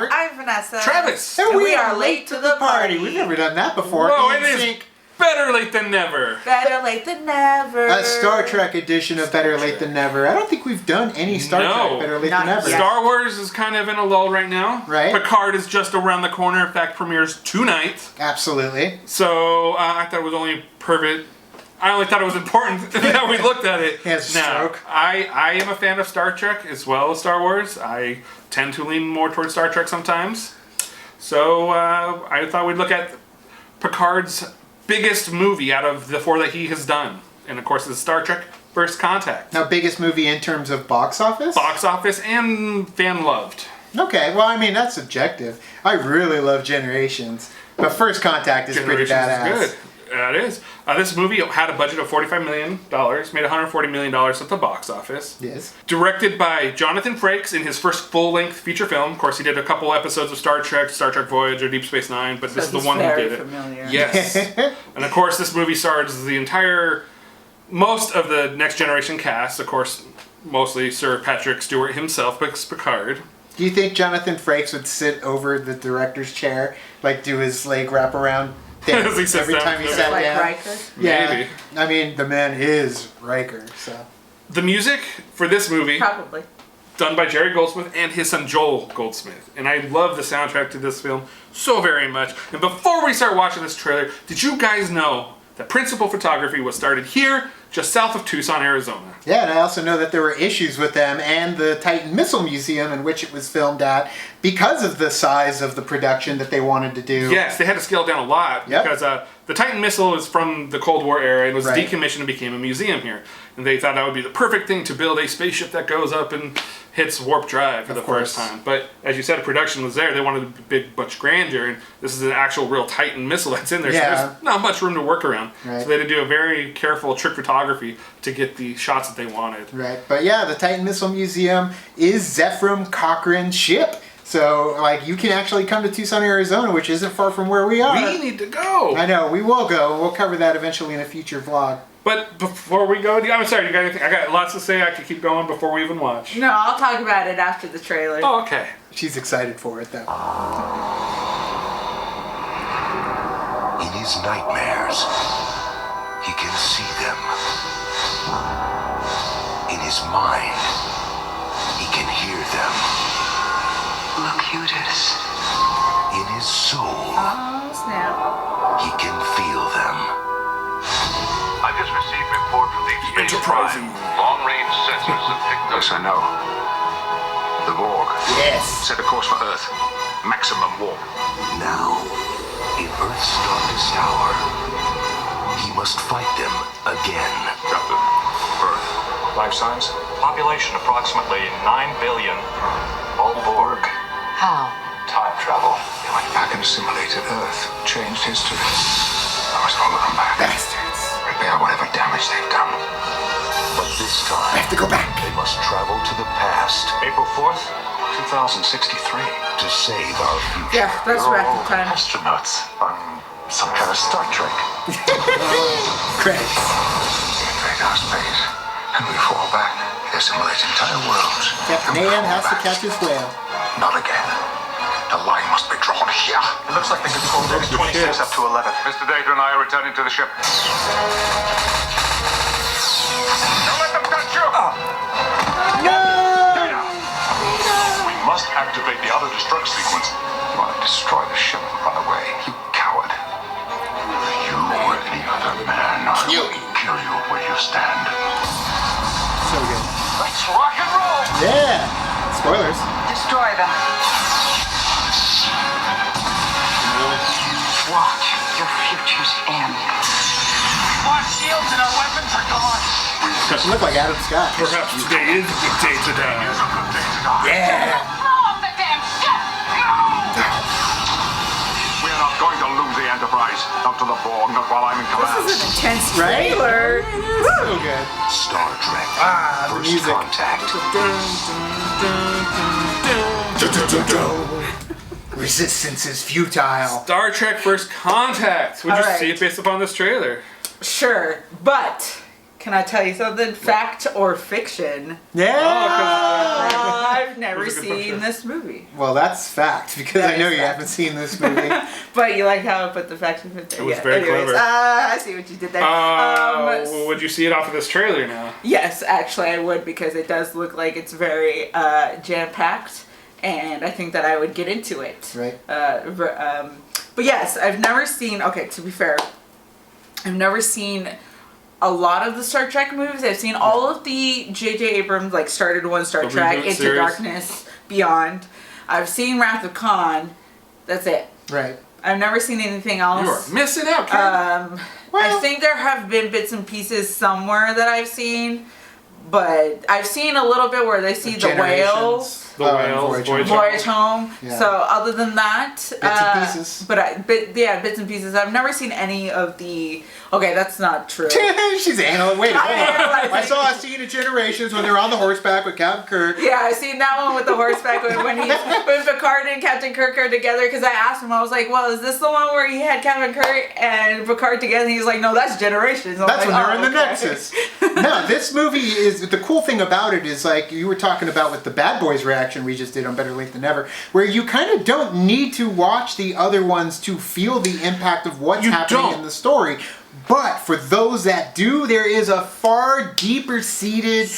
Robert. I'm Vanessa. Travis. And we are late to the party. We've never done that before. Whoa, In it is sync. better late than never. Better late than never. A Star Trek edition of Better Late Than Never. I don't think we've done any Star Trek Better Late Not Than Never. yet. Star Wars is kind of in a lull right now. Right. Picard is just around the corner. In fact, premieres tonight. Absolutely. So I thought it was only perfect. I only thought it was important that we looked at it. He has a Now, stroke. I am a fan of Star Trek as well as Star Wars. I tend to lean more towards Star Trek sometimes. So I thought we'd look at Picard's biggest movie out of the 4 that he has done. And of course, it's Star Trek First Contact. Now, biggest movie in terms of box office? Box office and fan loved. Okay, well, I mean, that's subjective. I really love Generations. But First Contact is pretty badass. Is good. It is. This movie had a budget of $45 million, made $140 million at the box office. Yes. Directed by Jonathan Frakes in his first full-length feature film. Of course, he did a couple episodes of Star Trek Voyager, Deep Space Nine, but this is the one who did it. Familiar. Yes. And of course, this movie stars most of the Next Generation cast. Of course, mostly Sir Patrick Stewart himself, Picard. Do you think Jonathan Frakes would sit over the director's chair, like do his leg wrap around As he sits every down. time he sat Like down? Riker? Yeah. Maybe. I mean, the man is Riker, so. The music for this movie, Probably. done by Jerry Goldsmith and his son Joel Goldsmith. And I love the soundtrack to this film so very much. And before we start watching this trailer, did you guys know that principal photography was started here, just south of Tucson, Arizona? Yeah, and I also know that there were issues with them and the Titan Missile Museum in which it was filmed at because of the size of the production that they wanted to do. Yes, they had to scale down a lot Yep. because the Titan missile is from the Cold War era and was Right. decommissioned and became a museum here. And they thought that would be the perfect thing to build a spaceship that goes up and hits warp drive for the first time. But as you said, production was there. They wanted a big, much grandeur, and this is an actual real Titan missile that's in there. Yeah. So there's not much room to work around. Right. So they had to do a very careful trick photography to get the shots that they wanted. Right, but yeah, the Titan Missile Museum is Zefram Cochrane's ship. So, like, you can actually come to Tucson, Arizona, which isn't far from where we are. We need to go. I know, we will go. We'll cover that eventually in a future vlog. But before we go, I'm sorry, you got anything? I got lots to say. I could keep going before we even watch. No, I'll talk about it after the trailer. Oh, okay. She's excited for it, though. In his nightmares, he can see them. In his mind, he can hear them. Look, Eudes. In his soul, Oh, snap. he can feel them. I just received report from the Space Enterprising. Prime. Long-range sensors have picked up. Yes, I know. The Borg. Yes. Set a course for Earth. Maximum warp. Now, in Earth's darkest hour, he must fight them again. Captain. Earth. Life signs? Population approximately 9 billion. All Borg. How? Time travel. They went back and assimilated Earth. Changed history. I must follow them back. Bastards. Repair whatever damage they've done. But this I time, have to go back. they must travel to the past April 4th. 2063. to save our future. Yeah, that's You're right. all Time. astronauts on some kind of Star Trek. Credits. They invade our space, and we fall back. They assimilate entire worlds. Captain And we Ahab fall has to back. catch his whale. Not again. The line must be drawn here. It looks like the control deck is 26 up to 11. Mr. Data and I are returning to the ship. Don't let them touch you! Data! We must activate the auto-destruct sequence. You want to destroy the ship and run away, you coward. You or any other man, I will kill you where you stand. So good. Let's rock and roll! Yeah. Spoilers. Destroy them. Watch your futures end. Our shields and our weapons are gone. Doesn't look like Adam Scott. Perhaps today is a good day to die. It's a good day to die. Yeah. Blow up the damn ship! We are not going to lose the Enterprise. Not to the Borg, not while I'm in command. This is an intense Right? trailer. So good. Star Trek. Ah, the First music. Contact. Resistance is futile. Star Trek First Contact. Would you All right. see it based upon this trailer? Sure, but Can I tell you something? Fact or fiction? Yeah. I've never Those are good seen questions. this movie. Well, that's fact because That I know is you fact. haven't seen this movie. But you like how I put the fact and fiction? It was very clever. I see what you did there. Well, would you see it off of this trailer now? Yes, actually I would, because it does look like it's very jam-packed, and I think that I would get into it. Right. But yes, I've never seen, okay, to be fair, I've never seen a lot of the Star Trek movies. I've seen all of the J.J. Abrams, like, started one Star The Trek, reboot Into series. Darkness, Beyond. I've seen Wrath of Khan. That's it. Right. I've never seen anything else. You are missing out, Karen. I think there have been bits and pieces somewhere that I've seen, but I've seen a little bit where they see the whales. Generations. The whales, Voyage Voyage Home. Voyage Home. Yeah. So other than that, bits and pieces. bits and pieces. I've never seen any of the. Okay, that's not true. She's analyzing. Wait, hold on. analyzing. I saw a scene in Generations when they're on the horseback with Captain Kirk. Yeah, I seen that one with the horseback when Picard and Captain Kirk are together. Because I asked him, I was like, "Well, is this the one where he had Captain Kirk and Picard together?" And he's like, "No, that's Generations." I'm That's like, when they're in the okay. Nexus. No, this movie is, the cool thing about it is, like you were talking about with the Bad Boys reaction we just did on Better Late Than Never, where you kind of don't need to watch the other ones to feel the impact of what's You happening don't. in the story. But for those that do, there is a far deeper seated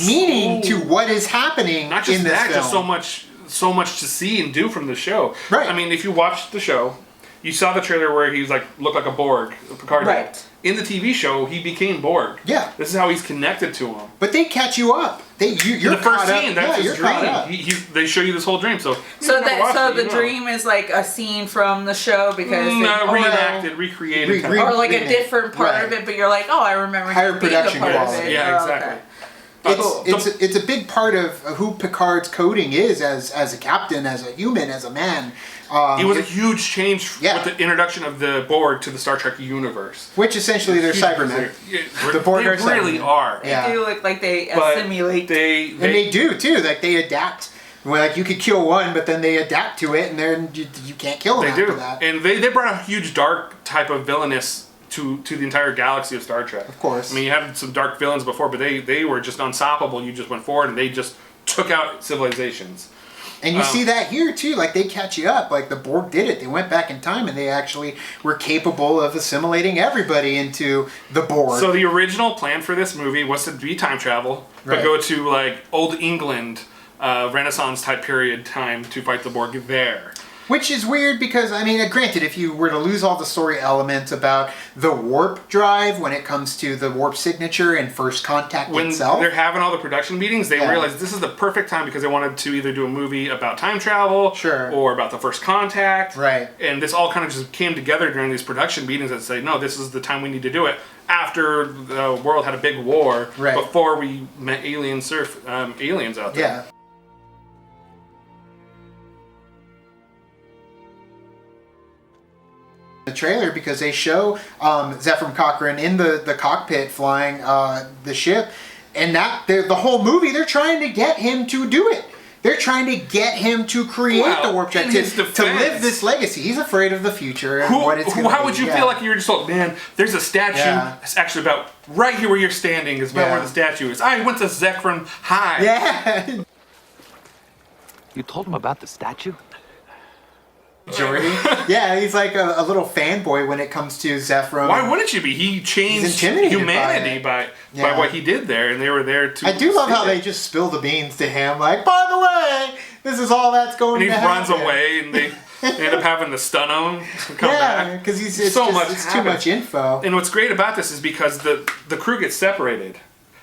meaning to what is happening Not just in this that, film. just so much to see and do from the show. Right. I mean, if you watched the show, you saw the trailer where he was like looked like a Borg, Picard. did. Right. In the TV show, he became Borg. Yeah. This is how he's connected to him. But they catch you up. You're In the first caught up. scene, that's Yeah, his you're caught dream. up. They show you this whole dream. So The dream is like a scene from the show because reenacted, recreated. kind of- or like a remake. different part of Right. it, but you're like, oh, I remember Higher him being a production part quality. of it. Yeah, Oh, exactly. okay. It's a big part of who Picard's coding is as a captain, as a human, as a man. It was a huge change Yeah. with the introduction of the Borg to the Star Trek universe. Which essentially they're Cybermen. The Borg they are really Cybermen. are. Yeah. They do look like they But assimilate. And they do too. Like they adapt. Well, like you could kill one, but then they adapt to it, and then you can't kill them They after do. that. And they brought a huge dark type of villainous to the entire galaxy of Star Trek. Of course. I mean, you had some dark villains before, but they were just unstoppable. You just went forward and they just took out civilizations. And you see that here too. Like they catch you up. Like the Borg did it. They went back in time, and they actually were capable of assimilating everybody into the Borg. So the original plan for this movie was to be time travel, but Right. go to like old England, Renaissance type period time to fight the Borg there. Which is weird because, I mean, granted, if you were to lose all the story elements about the warp drive when it comes to the warp signature and first contact When itself. they're having all the production meetings, they Yeah. realized this is the perfect time because they wanted to either do a movie about time travel Sure. or about the first contact. Right. And this all kind of just came together during these production meetings that say, no, this is the time we need to do it after the world had a big war Right. before we met aliens out there. Yeah. The trailer because they show Zefram Cochrane in the cockpit flying the ship, and the whole movie they're trying to get him to do it. They're trying to get him to create Well, the warp drive in to his live defense- this legacy. He's afraid of the future and what it's going to be. How would you Yeah. feel like you were just told, man, there's a statue. Yeah. It's actually about right here where you're standing is about Yeah. where the statue is. I went to Zefram High. Yeah. You told him about the statue? Jordy. Yeah, he's like a little fanboy when it comes to Zefram. Why wouldn't you be? He changed intimidated humanity by Yeah. what he did there, and they were there to. I do love how see they it. just spill the beans to him, like, by the way, this is all that's going And he to runs happen. away, and they end up having to stun him and come Yeah, back. because it's So just- much it's too happens. much info. And what's great about this is because the crew gets separated.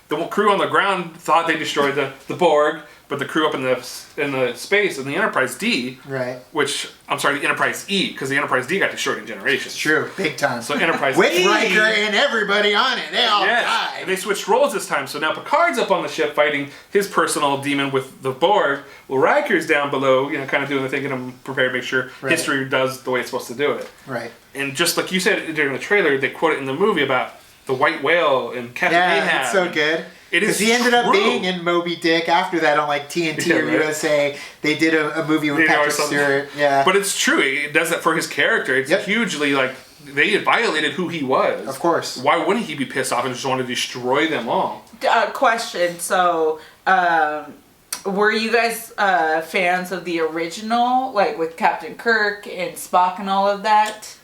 The crew on the ground thought they destroyed the Borg, but the crew up in the space in the Enterprise D, Right. which I'm sorry, the Enterprise E, because the Enterprise D got destroyed in Generations. True, big time. So Enterprise With E, Riker and everybody on it, they all yes, died. and they switched roles this time. So now Picard's up on the ship fighting his personal demon with the Borg. Well, Riker's down below, kind of doing the thing, and I'm prepared to make sure Right. history does the way it's supposed to do it. Right. And just like you said during the trailer, they quote it in the movie about the white whale and Captain Yeah, Ahab. it's so good. It is Because he ended up true. being in Moby Dick after that on like TNT Yeah, or right. USA. They did a movie with You know, or Patrick something. Stewart. Yeah. But it's true. It does that for his character. It's Yep. hugely like they had violated who he was. Of course. Why wouldn't he be pissed off and just want to destroy them all? Question. So, were you guys fans of the original, like with Captain Kirk and Spock and all of that?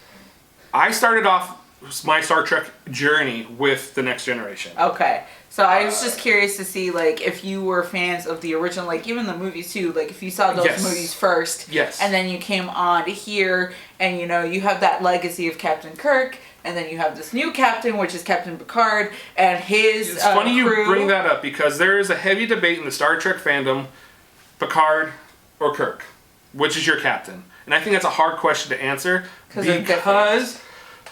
I started off my Star Trek journey with The Next Generation. Okay. So I was just curious to see, like, if you were fans of the original, like, even the movies, too. Like, if you saw those Yes. movies first. Yes. And then you came on to here, and, you know, you have that legacy of Captain Kirk, and then you have this new captain, which is Captain Picard, and his It's funny crew. you bring that up, because there is a heavy debate in the Star Trek fandom, Picard or Kirk. Which is your captain? And I think that's a hard question to answer, because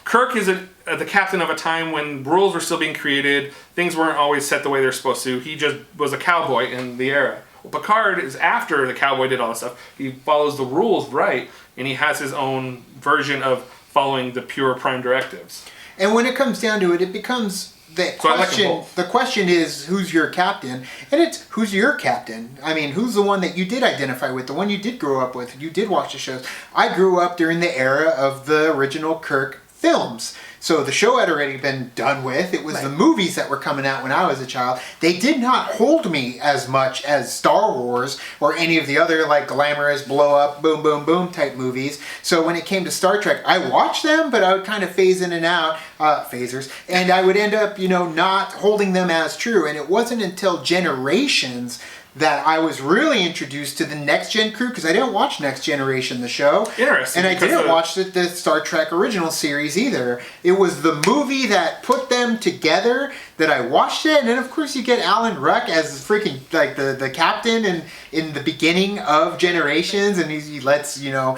Kirk is the captain of a time when rules were still being created, things weren't always set the way they're supposed to. He just was a cowboy in the era. Well, Picard is after the cowboy did all this stuff. He follows the rules right, and he has his own version of following the pure prime directives. And when it comes down to it, it becomes the So I like them question. both. The question is, who's your captain? And it's who's your captain? I mean, who's the one that you did identify with, the one you did grow up with, you did watch the shows. I grew up during the era of the original Kirk films. So the show had already been done with. It was the movies that were coming out when I was a child. They did not hold me as much as Star Wars or any of the other like glamorous blow up, boom, boom, boom type movies. So when it came to Star Trek, I watched them, but I would kind of phase in and out, phasers, and I would end up, not holding them as true. And it wasn't until Generations that I was really introduced to the Next Gen crew, because I didn't watch Next Generation, the show. Interesting. And I didn't watch the Star Trek original series either. It was the movie that put them together that I watched it. And then, of course, you get Alan Ruck as freaking, like, the captain in the beginning of Generations. And he lets, where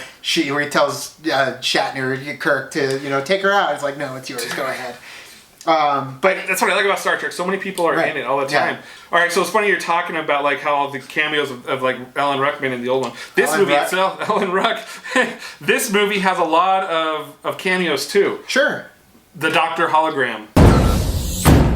he tells Shatner, Kirk, to, take her out. It's like, no, it's yours. Go ahead. But that's what I like about Star Trek. So many people are in it all the time. Yeah. All right, so it's funny you're talking about like how the cameos of like Alan Ruckman in the old one. This Alan movie Ruck. itself, Alan Ruck. This movie has a lot of cameos too. Sure. The Doctor hologram.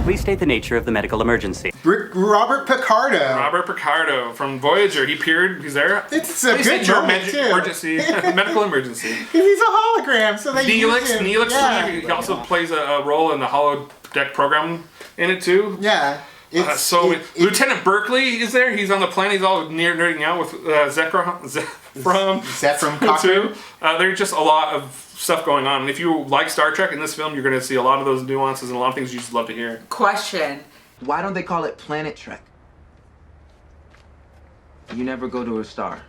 Please state the nature of the medical emergency. Robert Picardo. Robert Picardo from Voyager. He appeared. He's there. It's a Please good state your moment, too. emergency, medical emergency. He's a hologram, so they use him. Neelix. Yeah. He also plays a role in the holodeck program in it too. Yeah. Lieutenant Berkeley is there. He's on the planet. He's all nerding out with Zefram Cochrane. There's just a lot of stuff going on. And if you like Star Trek in this film, you're going to see a lot of those nuances and a lot of things you just love to hear. Question. Why don't they call it Planet Trek? You never go to a star.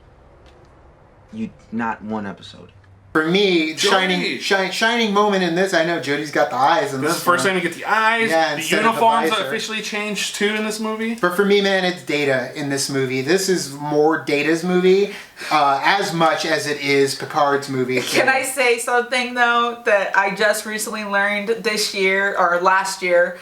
Not one episode. For me, Jody. shining moment in this, I know Jody's got the eyes in This this is the first one. time you get the eyes. Yeah, the instead of the uniforms visor. officially changed too in this movie. But for me, man, it's Data in this movie. This is more Data's movie, as much as it is Picard's movie. Can I say something, though, that I just recently learned this year, or last year?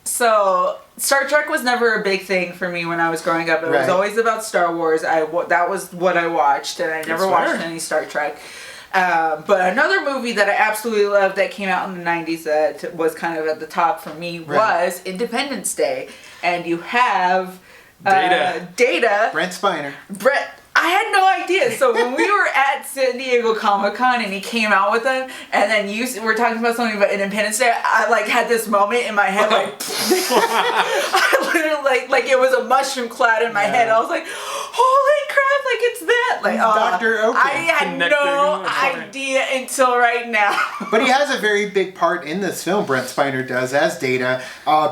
So, Star Trek was never a big thing for me when I was growing up. It was Right. always about Star Wars. That was what I watched, and I never watched any Star Trek. But another movie that I absolutely loved that came out in the 90s that was kind of at the top for me was Independence Day. And you have Data. Brent Spiner. I had no idea. So when we were at San Diego Comic-Con and he came out with them, and then you were talking about something about Independence Day, I like had this moment in my head, like I literally like it was a mushroom cloud in my head. I was like, holy crap, like it's that. Like Dr. Oaken. I had no idea until right now. But he has a very big part in this film, Brent Spiner does, as Data,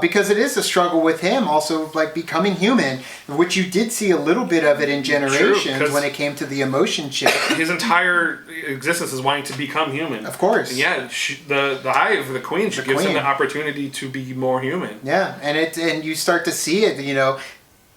because it is a struggle with him also like becoming human, which you did see a little bit of it in Generations when it came to the emotion chip. His entire existence is wanting to become human. Of course. And yeah, the Hive, the Queen, she gives him the opportunity to be more human. Yeah, and you start to see it,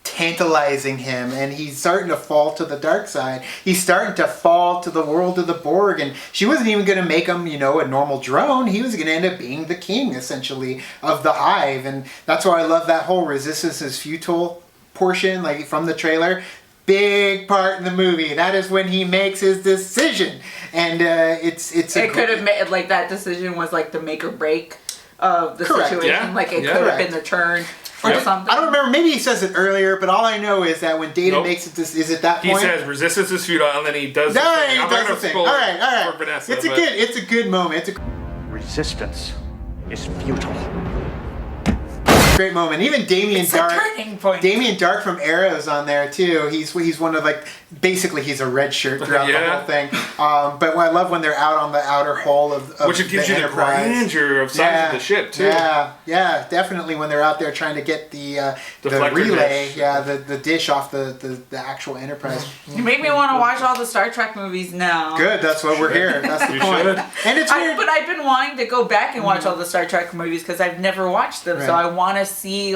tantalizing him, and he's starting to fall to the dark side. He's starting to fall to the world of the Borg, and she wasn't even going to make him, a normal drone. He was going to end up being the king, essentially, of the Hive, and that's why I love that whole resistance is futile portion, like from the trailer. Big part in the movie. That is when he makes his decision, and it could have made like that decision was like the make or break of the Correct. situation. Yeah. Like it could have been the turn. Or Yep. something. I don't remember. Maybe he says it earlier, but all I know is that when Data Nope. makes it, is it that He point? says resistance is futile, and then he does. No, the thing. he I'm not does gonna the thing. spoil All it right. for Vanessa, It's a good moment. It's a Resistance is futile. great moment. Even Damien It's a Dark. turning point. Damien Dark from Arrow's on there too. He's one of like basically he's a red shirt throughout the Yeah. whole thing. But I love when they're out on the outer hull of which it gives the you the Enterprise. grandeur of size of the ship too. Yeah, definitely when they're out there trying to get the Deflector relay, dish. the dish off the actual Enterprise. You make me want to watch all the Star Trek movies now. Good, that's what we're here. That's the You point. should. And it's weird. But I've been wanting to go back and watch all the Star Trek movies because I've never watched them. So Right. I want to see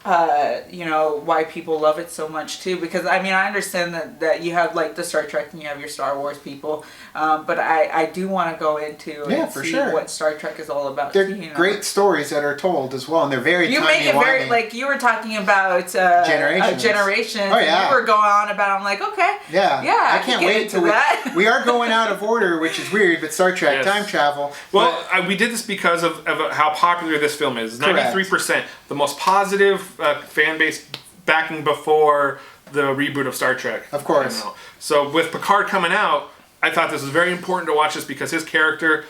why people love it so much too. Because I mean, I understand that you have like the Star Trek and you have your Star Wars people, but I do want to go into and for see sure. what Star Trek is all about. They're too, you know? great stories that are told as well, and they're very You make it very timey-wimey. like you were talking about Generations. Oh Oh, yeah. You were going on about. I'm like, okay. Yeah, Yeah. I can't get wait into till that. we are going out of order, which is weird. But Star Trek Yes. time travel. Well, we did this because of how popular this film is. Correct. 93%, the most positive fan base backing before the reboot of Star Trek. Of course. came out. So with Picard coming out, I thought this was very important to watch this because his character,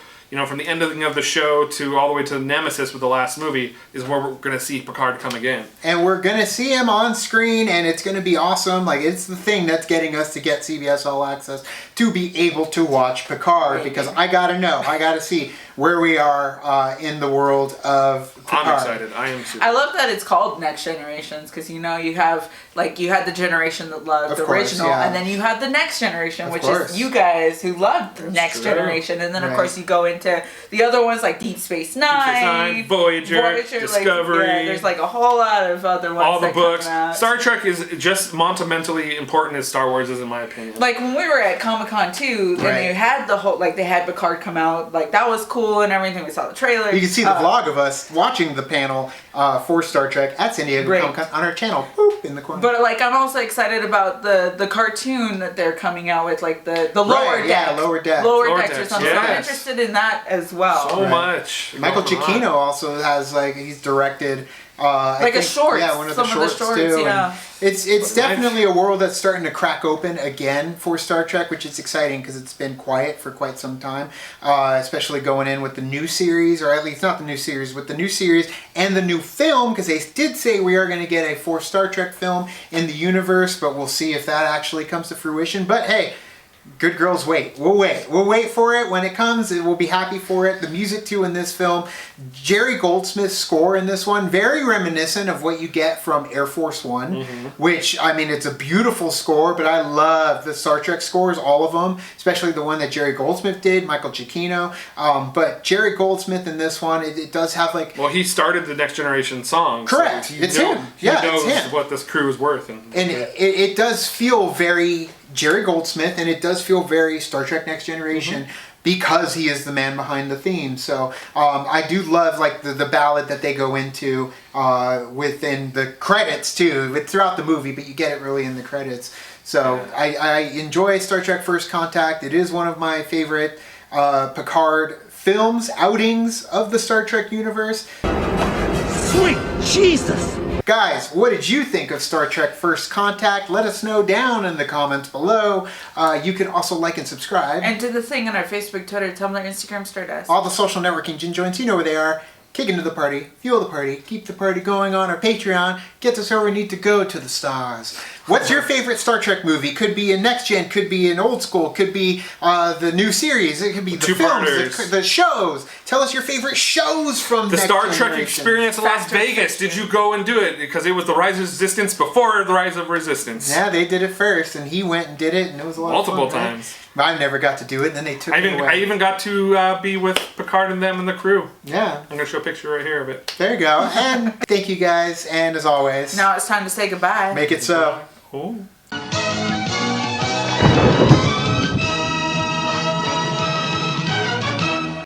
from the ending of the show to all the way to Nemesis with the last movie, is where we're going to see Picard come again. And we're gonna see him on screen, and it's gonna be awesome. Like it's the thing that's getting us to get CBS All Access to be able to watch Picard because I gotta see where we are in the world of Picard. I'm excited. I am super. I love that it's called Next Generations because you have you had the generation that loved Of the course, original, yeah. and then you have the next generation, Of which course. is you guys who loved the Next true. Generation, and then of Right. course you go into the other ones like Deep Space Nine, Voyager, Discovery. there's like a whole lot of other ones. all the that come books. out. Star Trek is just monumentally important as Star Wars is, in my opinion. Like when we were at Comic-Con too, and Right. they had the whole they had Picard come out, that was cool and everything. We saw the trailer. You can see the vlog of us watching the panel for Star Trek at San Diego Great. Comic-Con on our channel. Boop, in the corner. But I'm also excited about the cartoon that they're coming out with, the lower deck. yeah, Lower Deck. Lower Lower decks or Decks, something. So I'm yes. interested in that as well. So Right. much. Michael going on. Giacchino also has he's directed I Like a think- shorts, Yeah, one of some the of the shorts shorts, too. yeah. And it's But definitely a world that's starting to crack open again for Star Trek, which is exciting because it's been quiet for quite some time, especially going in with the new series, or at least not the new series, with the new series and the new film, because they did say we are going to get a fourth Star Trek film in the universe, but we'll see if that actually comes to fruition. But hey, good girls wait. We'll wait. We'll wait for it. When it comes, we'll be happy for it. The music too in this film, Jerry Goldsmith's score in this one, very reminiscent of what you get from Air Force One, which, I mean, it's a beautiful score, but I love the Star Trek scores, all of them, especially the one that Jerry Goldsmith did, Michael Giacchino. But Jerry Goldsmith in this one, it does have Well, he started the Next Generation song. Correct. So It's him. He Yeah, knows it's him. what this crew is worth. And it does feel very Jerry Goldsmith, and it does feel very Star Trek Next Generation because he is the man behind the theme. So I do love the ballad that they go into within the credits too, throughout the movie, but you get it really in the credits. So I enjoy Star Trek First Contact. It is one of my favorite Picard films, outings of the Star Trek universe. Sweet Jesus! Guys, what did you think of Star Trek First Contact? Let us know down in the comments below. You can also like and subscribe. And do the thing on our Facebook, Twitter, Tumblr, Instagram, Stardust. All the social networking gin joints, you know where they are. Kick into the party, fuel the party, keep the party going on our Patreon, gets us where we need to go to the stars. What's your favorite Star Trek movie? Could be a next gen, could be an old school, could be the new series, it could be the films, Two-parters. the shows. Tell us your favorite shows from The Next Star Trek Generation. experience in Las Faster Vegas. fiction. Did you go and do it? Because it was the Rise of Resistance before the Rise of Resistance. Yeah, they did it first, and he went and did it, and it was a lot Multiple of fun. right? times. I never got to do it, and then they took it away. I even got to be with Picard and them and the crew. Yeah, I'm going to show a picture right here of it. there you go. And thank you guys, and as always, Now it's time to say goodbye. make it so. Oh.